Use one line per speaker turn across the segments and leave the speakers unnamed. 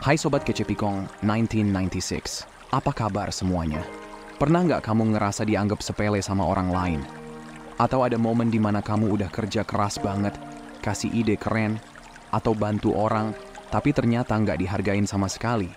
Hai Sobat Kecepikong 1996, apa kabar semuanya? Pernah nggak kamu ngerasa dianggap sepele sama orang lain? Atau ada momen di mana kamu udah kerja keras banget, kasih ide keren, atau bantu orang, tapi ternyata nggak dihargain sama sekali?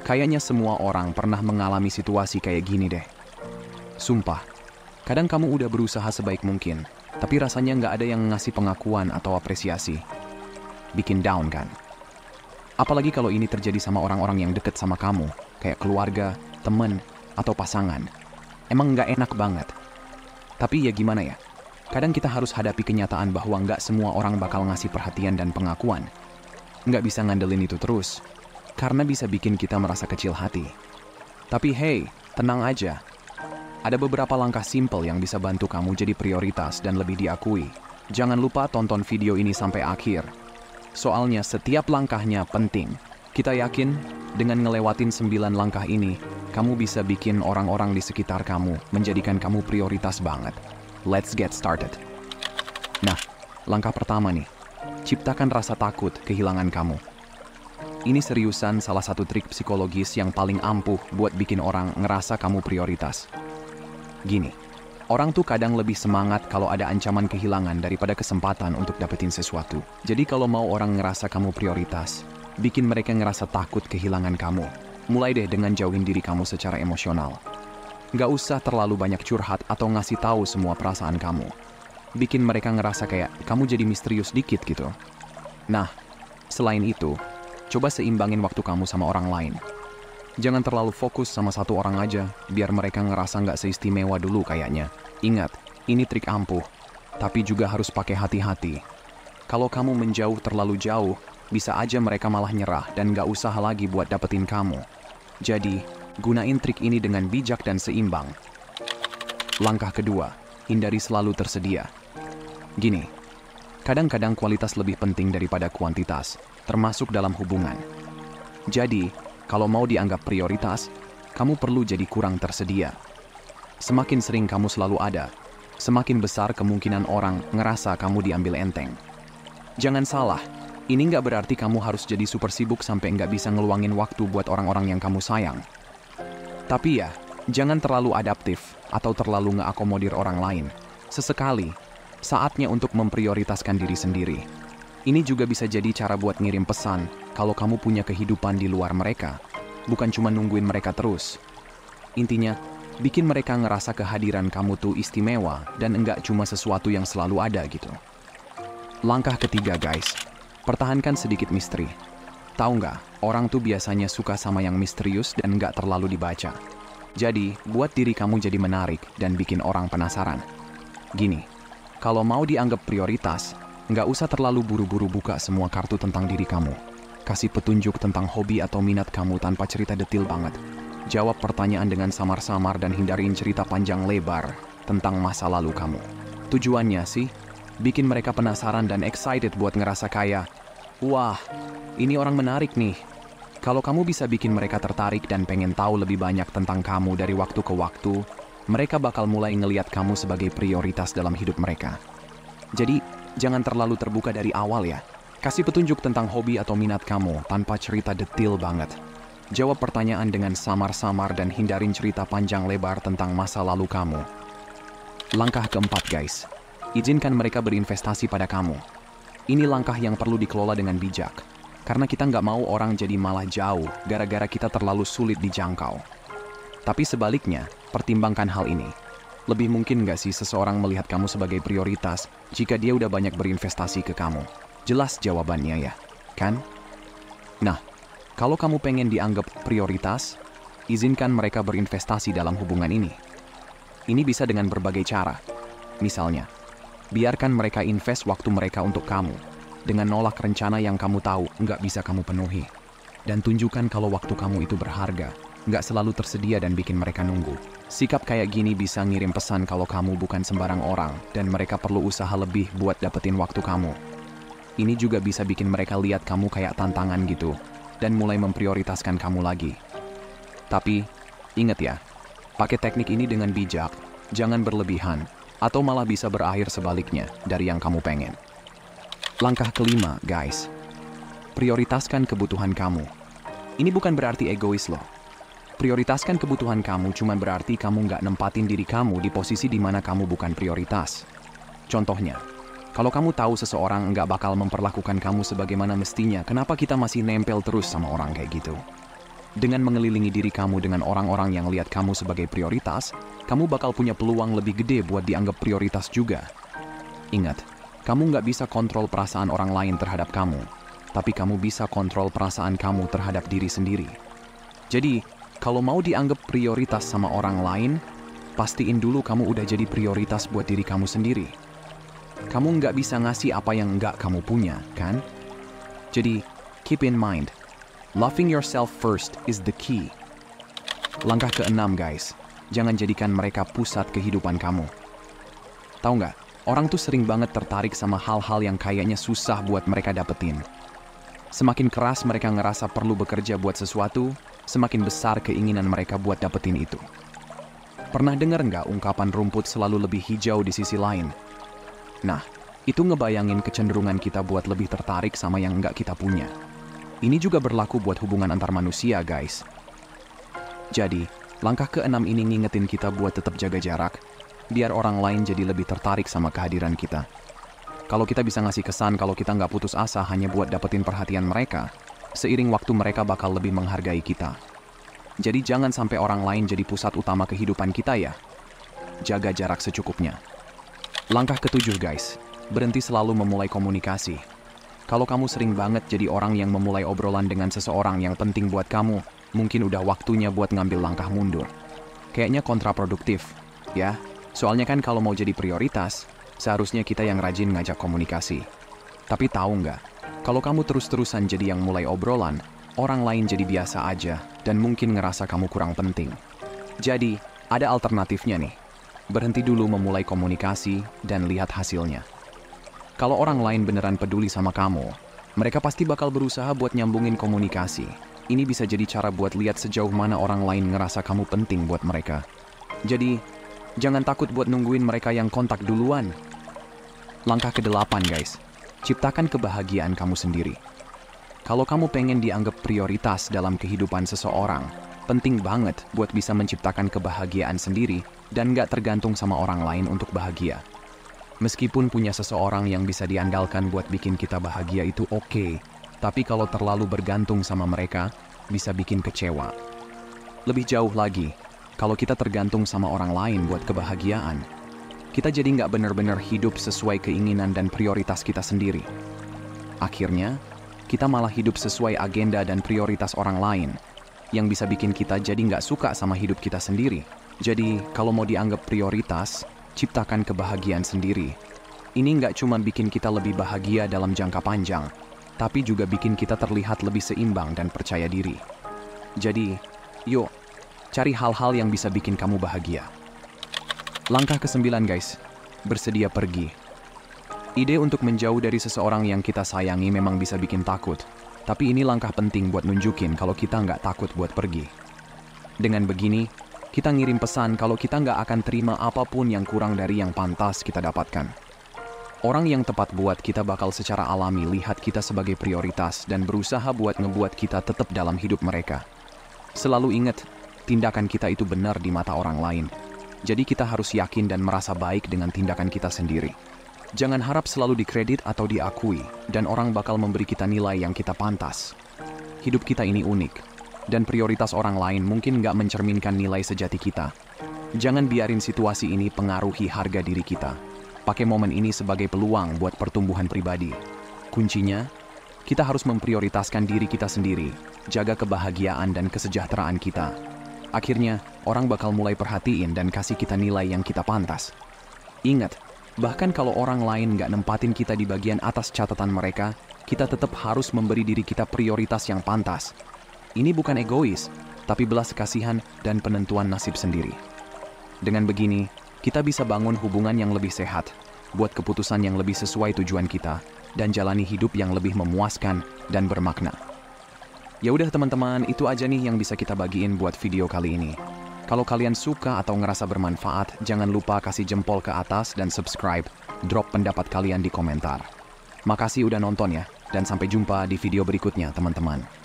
Kayaknya semua orang pernah mengalami situasi kayak gini deh. Sumpah, kadang kamu udah berusaha sebaik mungkin, tapi rasanya nggak ada yang ngasih pengakuan atau apresiasi. Bikin down kan? Apalagi kalau ini terjadi sama orang-orang yang deket sama kamu, kayak keluarga, temen, atau pasangan. Emang nggak enak banget. Tapi ya gimana ya, kadang kita harus hadapi kenyataan bahwa nggak semua orang bakal ngasih perhatian dan pengakuan. Nggak bisa ngandelin itu terus, karena bisa bikin kita merasa kecil hati. Tapi hey, tenang aja. Ada beberapa langkah simpel yang bisa bantu kamu jadi prioritas dan lebih diakui. Jangan lupa tonton video ini sampai akhir. Soalnya setiap langkahnya penting. Kita yakin dengan ngelewatin 9 langkah ini, kamu bisa bikin orang-orang di sekitar kamu menjadikan kamu prioritas banget. Let's get started. Nah, langkah pertama nih, ciptakan rasa takut kehilangan kamu. Ini seriusan salah satu trik psikologis yang paling ampuh buat bikin orang ngerasa kamu prioritas. Gini, orang tuh kadang lebih semangat kalau ada ancaman kehilangan daripada kesempatan untuk dapetin sesuatu. Jadi kalau mau orang ngerasa kamu prioritas, bikin mereka ngerasa takut kehilangan kamu. Mulai deh dengan jauhin diri kamu secara emosional. Nggak usah terlalu banyak curhat atau ngasih tahu semua perasaan kamu. Bikin mereka ngerasa kayak kamu jadi misterius dikit gitu. Nah, selain itu, coba seimbangin waktu kamu sama orang lain. Jangan terlalu fokus sama satu orang aja, biar mereka ngerasa nggak seistimewa dulu kayaknya. Ingat, ini trik ampuh, tapi juga harus pakai hati-hati. Kalau kamu menjauh terlalu jauh, bisa aja mereka malah nyerah dan nggak usaha lagi buat dapetin kamu. Jadi, gunain trik ini dengan bijak dan seimbang. Langkah kedua, hindari selalu tersedia. Gini, kadang-kadang kualitas lebih penting daripada kuantitas, termasuk dalam hubungan. Jadi, kalau mau dianggap prioritas, kamu perlu jadi kurang tersedia. Semakin sering kamu selalu ada, semakin besar kemungkinan orang ngerasa kamu diambil enteng. Jangan salah, ini nggak berarti kamu harus jadi super sibuk sampai nggak bisa ngeluangin waktu buat orang-orang yang kamu sayang. Tapi ya, jangan terlalu adaptif atau terlalu ngeakomodir orang lain. Sesekali, saatnya untuk memprioritaskan diri sendiri. Ini juga bisa jadi cara buat ngirim pesan kalau kamu punya kehidupan di luar mereka, bukan cuma nungguin mereka terus. Intinya, bikin mereka ngerasa kehadiran kamu tuh istimewa dan enggak cuma sesuatu yang selalu ada gitu. Langkah ketiga guys, pertahankan sedikit misteri. Tahu nggak, orang tuh biasanya suka sama yang misterius dan nggak terlalu dibaca. Jadi, buat diri kamu jadi menarik dan bikin orang penasaran. Gini, kalau mau dianggap prioritas, nggak usah terlalu buru-buru buka semua kartu tentang diri kamu. Kasih petunjuk tentang hobi atau minat kamu tanpa cerita detail banget. Jawab pertanyaan dengan samar-samar dan hindarin cerita panjang lebar tentang masa lalu kamu. Tujuannya sih, bikin mereka penasaran dan excited buat ngerasa kayak, wah, ini orang menarik nih. Kalau kamu bisa bikin mereka tertarik dan pengen tahu lebih banyak tentang kamu dari waktu ke waktu, mereka bakal mulai ngelihat kamu sebagai prioritas dalam hidup mereka. Jadi, jangan terlalu terbuka dari awal ya. Kasih petunjuk tentang hobi atau minat kamu tanpa cerita detail banget. Jawab pertanyaan dengan samar-samar dan hindarin cerita panjang lebar tentang masa lalu kamu. Langkah keempat guys, izinkan mereka berinvestasi pada kamu. Ini langkah yang perlu dikelola dengan bijak, karena kita nggak mau orang jadi malah jauh gara-gara kita terlalu sulit dijangkau. Tapi sebaliknya, pertimbangkan hal ini. Lebih mungkin nggak sih seseorang melihat kamu sebagai prioritas jika dia udah banyak berinvestasi ke kamu? Jelas jawabannya ya, kan? Nah, kalau kamu pengen dianggap prioritas, izinkan mereka berinvestasi dalam hubungan ini. Ini bisa dengan berbagai cara. Misalnya, biarkan mereka invest waktu mereka untuk kamu, dengan nolak rencana yang kamu tahu nggak bisa kamu penuhi. Dan tunjukkan kalau waktu kamu itu berharga, nggak selalu tersedia dan bikin mereka nunggu. Sikap kayak gini bisa ngirim pesan kalau kamu bukan sembarang orang dan mereka perlu usaha lebih buat dapetin waktu kamu. Ini juga bisa bikin mereka lihat kamu kayak tantangan gitu dan mulai memprioritaskan kamu lagi. Tapi, ingat ya, pakai teknik ini dengan bijak, jangan berlebihan, atau malah bisa berakhir sebaliknya dari yang kamu pengen. Langkah kelima, guys. Prioritaskan kebutuhan kamu. Ini bukan berarti egois loh. Prioritaskan kebutuhan kamu cuma berarti kamu nggak nempatin diri kamu di posisi di mana kamu bukan prioritas. Contohnya, kalau kamu tahu seseorang nggak bakal memperlakukan kamu sebagaimana mestinya, kenapa kita masih nempel terus sama orang kayak gitu? Dengan mengelilingi diri kamu dengan orang-orang yang lihat kamu sebagai prioritas, kamu bakal punya peluang lebih gede buat dianggap prioritas juga. Ingat, kamu nggak bisa kontrol perasaan orang lain terhadap kamu, tapi kamu bisa kontrol perasaan kamu terhadap diri sendiri. Jadi, kalau mau dianggap prioritas sama orang lain, pastiin dulu kamu udah jadi prioritas buat diri kamu sendiri. Kamu nggak bisa ngasih apa yang nggak kamu punya, kan? Jadi, keep in mind, loving yourself first is the key. Langkah ke-6 guys, jangan jadikan mereka pusat kehidupan kamu. Tahu nggak, orang tuh sering banget tertarik sama hal-hal yang kayaknya susah buat mereka dapetin. Semakin keras mereka ngerasa perlu bekerja buat sesuatu, semakin besar keinginan mereka buat dapetin itu. Pernah dengar nggak ungkapan rumput selalu lebih hijau di sisi lain? Nah, itu ngebayangin kecenderungan kita buat lebih tertarik sama yang nggak kita punya. Ini juga berlaku buat hubungan antar manusia, guys. Jadi, langkah ke-6 ini ngingetin kita buat tetap jaga jarak, biar orang lain jadi lebih tertarik sama kehadiran kita. Kalau kita bisa ngasih kesan kalau kita nggak putus asa hanya buat dapetin perhatian mereka, seiring waktu mereka bakal lebih menghargai kita. Jadi jangan sampai orang lain jadi pusat utama kehidupan kita ya. Jaga jarak secukupnya. Langkah ke-7 guys, berhenti selalu memulai komunikasi. Kalau kamu sering banget jadi orang yang memulai obrolan dengan seseorang yang penting buat kamu, mungkin udah waktunya buat ngambil langkah mundur. Kayaknya kontraproduktif, ya. Soalnya kan kalau mau jadi prioritas, seharusnya kita yang rajin ngajak komunikasi. Tapi tahu nggak, kalau kamu terus-terusan jadi yang mulai obrolan, orang lain jadi biasa aja dan mungkin ngerasa kamu kurang penting. Jadi, ada alternatifnya nih. Berhenti dulu memulai komunikasi dan lihat hasilnya. Kalau orang lain beneran peduli sama kamu, mereka pasti bakal berusaha buat nyambungin komunikasi. Ini bisa jadi cara buat lihat sejauh mana orang lain ngerasa kamu penting buat mereka. Jadi, jangan takut buat nungguin mereka yang kontak duluan. Langkah ke-8 guys, ciptakan kebahagiaan kamu sendiri. Kalau kamu pengen dianggap prioritas dalam kehidupan seseorang, penting banget buat bisa menciptakan kebahagiaan sendiri dan gak tergantung sama orang lain untuk bahagia. Meskipun punya seseorang yang bisa diandalkan buat bikin kita bahagia itu oke, tapi kalau terlalu bergantung sama mereka, bisa bikin kecewa. Lebih jauh lagi, kalau kita tergantung sama orang lain buat kebahagiaan, kita jadi nggak benar-benar hidup sesuai keinginan dan prioritas kita sendiri. Akhirnya, kita malah hidup sesuai agenda dan prioritas orang lain, yang bisa bikin kita jadi nggak suka sama hidup kita sendiri. Jadi, kalau mau dianggap prioritas, ciptakan kebahagiaan sendiri. Ini nggak cuma bikin kita lebih bahagia dalam jangka panjang, tapi juga bikin kita terlihat lebih seimbang dan percaya diri. Jadi, yuk, cari hal-hal yang bisa bikin kamu bahagia. Langkah ke-9 guys, bersedia pergi. Ide untuk menjauh dari seseorang yang kita sayangi memang bisa bikin takut, tapi ini langkah penting buat nunjukin kalau kita nggak takut buat pergi. Dengan begini, kita ngirim pesan kalau kita nggak akan terima apapun yang kurang dari yang pantas kita dapatkan. Orang yang tepat buat kita bakal secara alami lihat kita sebagai prioritas dan berusaha buat ngebuat kita tetap dalam hidup mereka. Selalu ingat, tindakan kita itu benar di mata orang lain. Jadi kita harus yakin dan merasa baik dengan tindakan kita sendiri. Jangan harap selalu dikredit atau diakui, dan orang bakal memberi kita nilai yang kita pantas. Hidup kita ini unik, dan prioritas orang lain mungkin nggak mencerminkan nilai sejati kita. Jangan biarin situasi ini pengaruhi harga diri kita. Pakai momen ini sebagai peluang buat pertumbuhan pribadi. Kuncinya, kita harus memprioritaskan diri kita sendiri, jaga kebahagiaan dan kesejahteraan kita. Akhirnya, orang bakal mulai perhatiin dan kasih kita nilai yang kita pantas. Ingat, bahkan kalau orang lain nggak nempatin kita di bagian atas catatan mereka, kita tetap harus memberi diri kita prioritas yang pantas. Ini bukan egois, tapi belas kasihan dan penentuan nasib sendiri. Dengan begini, kita bisa bangun hubungan yang lebih sehat, buat keputusan yang lebih sesuai tujuan kita, dan jalani hidup yang lebih memuaskan dan bermakna. Ya udah teman-teman, itu aja nih yang bisa kita bagiin buat video kali ini. Kalau kalian suka atau ngerasa bermanfaat, jangan lupa kasih jempol ke atas dan subscribe. Drop pendapat kalian di komentar. Makasih udah nonton ya, dan sampai jumpa di video berikutnya teman-teman.